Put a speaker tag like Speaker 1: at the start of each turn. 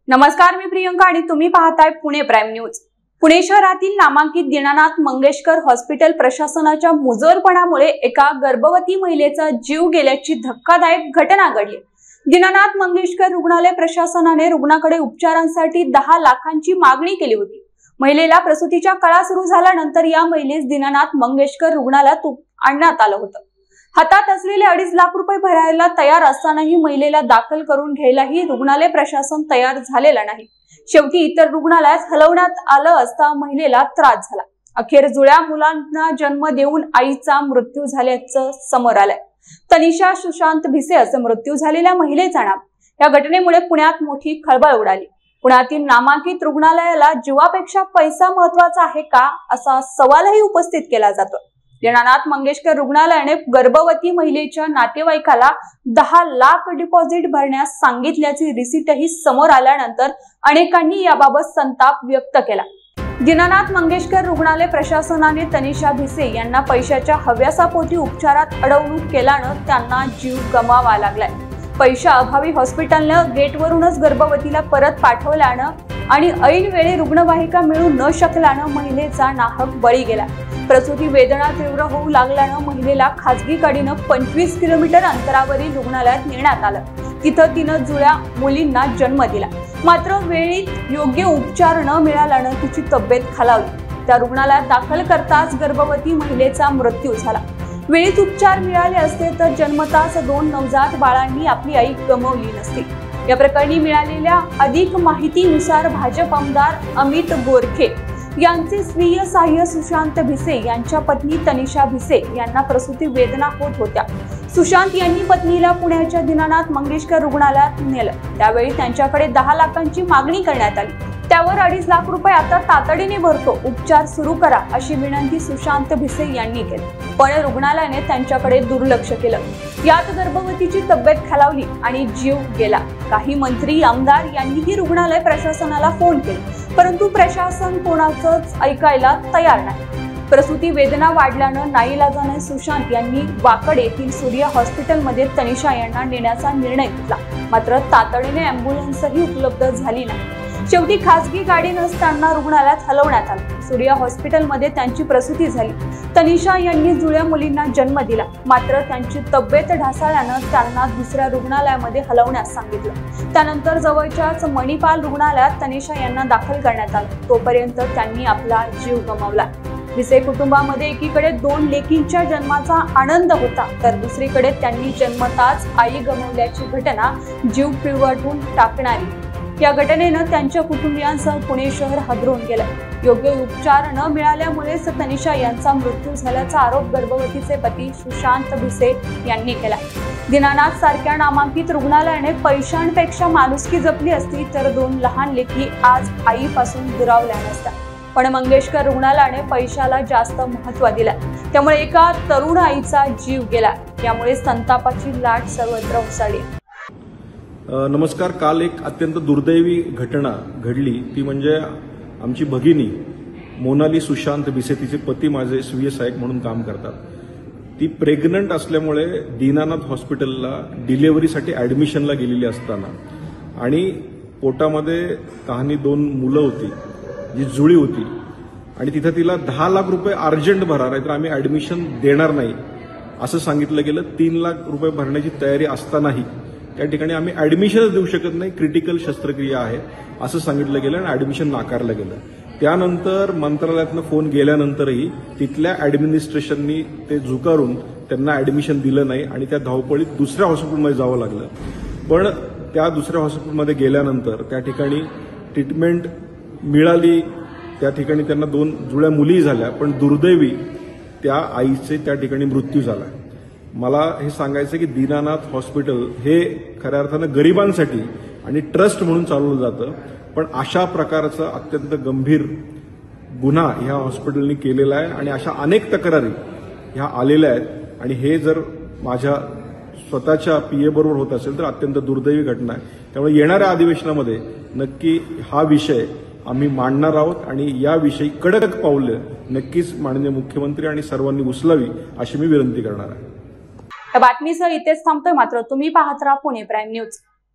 Speaker 1: नमस्कार, मी प्रियंका आणि तुम्ही पाहताय पुणे प्राइम न्यूज। पुणे शहरातील नामांकित दीनानाथ मंगेशकर हॉस्पिटल प्रशासनाच्या मुजोरपणामुळे एका गर्भवती महिलेचा जीव गेल्याची धक्कादायक घटना घडली। दीनानाथ मंगेशकर रुग्णालय प्रशासनाने रुग्णाकडे उपचारांसाठी 10 लाखांची मागणी केली होती। महिलेला प्रसूतीच्या काळा सुरू झाल्यानंतर या महिलेस दीनानाथ मंगेशकर रुग्णालयात आणण्यात आलं होतं। हातात असलेले 2.5 लाख रुपये भरायला तयार असतानाही महिलेला दाखल करून घ्यायलाही रुग्णालय प्रशासन तयार झालेलं नाही। शेवटी इतर रुग्णालयात हलवण्यात आलं असता महिलेला त्रास झाला। अखेर जुळ्या मुलांना जन्म देऊन आईचा मृत्यू झाल्याचं समोर आलंय। तनिषा सुशांत भिसे असं मृत्यू झालेल्या महिलेचं नाव। या घटनेमुळे पुण्यात मोठी खळबळ उडाली। पुण्यातील नामांकित रुग्णालयाला जीवापेक्षा पैसा महत्त्वाचा आहे का, असा सवालही उपस्थित केला जातो। दीनानाथ मंगेशकर रुग्णालयाने गर्भवती महिलेच्या नातेवाईकाला 10 लाख डिपॉझिट भरण्यास सांगितल्याची रिसीटही समोर आल्यानंतर अनेकांनी याबाबत संताप व्यक्त केला। दीनानाथ मंगेशकर रुग्णालय प्रशासनाने तनिषा भिसे यांना पैशाच्या हव्यासापोटी उपचारात अडवणूक केल्यानं त्यांना जीव गमवावा लागलाय। पैशाअभावी हॉस्पिटलने गेटवरूनच गर्भवतीला परत पाठवल्यानं आणि ऐन वेळी रुग्णवाहिका मिळू न शकल्यानं महिलेचा नाहक बळी गेला। प्रसूती वेदना तीव्र होऊ लागल्यानं महिलेला खासगी गाडीनं 25 किलोमीटर अंतरावरील रुग्णालयात नेण्यात आलं। तिथं तिनं जुळ्या मुलींना जन्म दिला। मात्र वेळीत योग्य उपचार न मिळाल्यानं तिची तब्येत खालावली। त्या रुग्णालयात दाखल करताच गर्भवती महिलेचा मृत्यू झाला। वेळीत उपचार मिळाले असते तर जन्मताच 2 नवजात बाळांनी आपली आई गमावली नसती। या प्रकरणी मिळालेल्या अधिक माहितीनुसार भाजप आमदार अमित गोरखे यांचे स्वीय सहाय्य सुशांत भिसे यांच्या पत्नी तनिषा भिसे यांना प्रसूती वेदना होत होत्या। सुशांत यांनी पत्नीला पुण्याच्या दीनानाथ मंगेशकर रुग्णालयात नेलं। त्यावेळी त्यांच्याकडे 10 लाखांची मागणी करण्यात आली। त्यावर 2.5 लाख रुपये आता तातडीने भरतो, उपचार सुरू करा, अशी विनंती सुशांत भिसे यांनी केली। पण रुग्णालयाने त्यांच्याकडे दुर्लक्ष केलं। यात गर्भवतीची तब्येत खालावली आणि जीव गेला। काही मंत्री आमदार यांनीही रुग्णालय प्रशासनाला फोन केले, परंतु प्रशासन कोणाचंच ऐकायला तयार नाही। प्रसूती वेदना वाढल्यानं नाईलाजाने सुशांत यांनी वाकड येथील सूर्य हॉस्पिटलमध्ये तनिषा यांना नेण्याचा निर्णय घेतला। मात्र तातडीने अँब्युलन्सही उपलब्ध झाली नाही। शेवटी खासगी गाडीनंच त्यांना रुग्णालयात हलवण्यात आलं। सूर्य हॉस्पिटलमध्ये त्यांची प्रसूती झाली। तनिषा यांनी जुळ्या मुलींना जन्म दिला। मात्र त्यांची तब्येत ढासळल्यानं त्यांना दुसऱ्या रुग्णालयामध्ये हलवण्यास सांगितलं। त्यानंतर जवळच्याच मणिपाल रुग्णालयात तनिषा यांना दाखल करण्यात आलं। तोपर्यंत त्यांनी आपला जीव गमावला। भिसे कुटुंबामध्ये एकीकडे 2 लेकींच्या जन्माचा आनंद होता, तर दुसरीकडे त्यांनी जन्मताच आई गमावल्याची घटना जीव पिळवटून टाकणारी। या घटनेनं त्यांच्या कुटुंबियांसह पुणे शहर हादरून गेलं। योग्य उपचार न मिळाल्यामुळेच तनिषा यांचा मृत्यू झाल्याचा आरोप गर्भवतीचे पती सुशांत भिसे यांनी केला। दीनानाथ सारख्या नामांकित रुग्णालयाने पैशांपेक्षा माणुसकी जपली असती तर 2 लहान लेकी आज आईपासून दुरावल्या नसत्या। पण मंगेशकर रुग्णालयाने पैशाला जास्त महत्त्व दिलं, त्यामुळे एका तरुण आईचा जीव गेला। यामुळे संतापाची लाट सर्वत्र उसळली।
Speaker 2: नमस्कार। काल एक अत्यंत दुर्दैवी घटना घडली, ती म्हणजे आमची भगिनी मोनाली सुशांत भिसे, तिचे पती माझे स्वीय सहाय्यक म्हणून काम करतात। ती प्रेग्नंट असल्यामुळे दीनानाथ हॉस्पिटलला डिलिव्हरीसाठी ॲडमिशनला गेलेली असताना आणि पोटामध्ये तहानी 2 मुलं होती, जी जुळी होती, आणि तिथं तिला 10 लाख रुपये अर्जंट भरा, नाहीतर आम्ही ॲडमिशन देणार नाही असं सांगितलं गेलं। 3 लाख रुपये भरण्याची तयारी असतानाही त्या ठिकाणी आम्ही ॲडमिशनच देऊ शकत नाही, क्रिटिकल शस्त्रक्रिया आहे असं सांगितलं गेलं आणि ॲडमिशन नाकारलं गेलं। त्यानंतर मंत्रालयातनं फोन गेल्यानंतरही तिथल्या ॲडमिनिस्ट्रेशननी ते झुकारून त्यांना ॲडमिशन दिलं नाही आणि त्या धावपळीत दुसऱ्या हॉस्पिटलमध्ये जावं लागलं। पण त्या दुसऱ्या हॉस्पिटलमध्ये गेल्यानंतर त्या ठिकाणी ट्रीटमेंट मिळाली। त्या ठिकाणी त्यांना 2 जुळ्या मुली झाल्या, पण दुर्दैवी त्या आईचे त्या ठिकाणी मृत्यू झाला। मला हे सांगायचं की दीनानाथ हॉस्पिटल हे खऱ्या अर्थानं गरिबांसाठी आणि ट्रस्ट म्हणून चालवलं जातं, पण अशा प्रकारचा अत्यंत गंभीर गुन्हा ह्या हॉस्पिटलने केलेला आहे आणि अशा अनेक तक्रारी ह्या आलेल्या आहेत। आणि हे जर माझ्या स्वतःच्या पीए बरोबर होत असेल तर अत्यंत दुर्दैवी घटना आहे। त्यामुळे येणाऱ्या अधिवेशनामध्ये नक्की हा विषय आम्ही मांडणार आहोत आणि याविषयी कडक पावलं नक्कीच माननीय मुख्यमंत्री आणि सर्वांनी उचलावी अशी मी विनंती करणार आहे।
Speaker 1: या बातमीसह इथेच थांबतोय, मात्र तुम्ही पाहत राहा पुणे प्राइम न्यूज।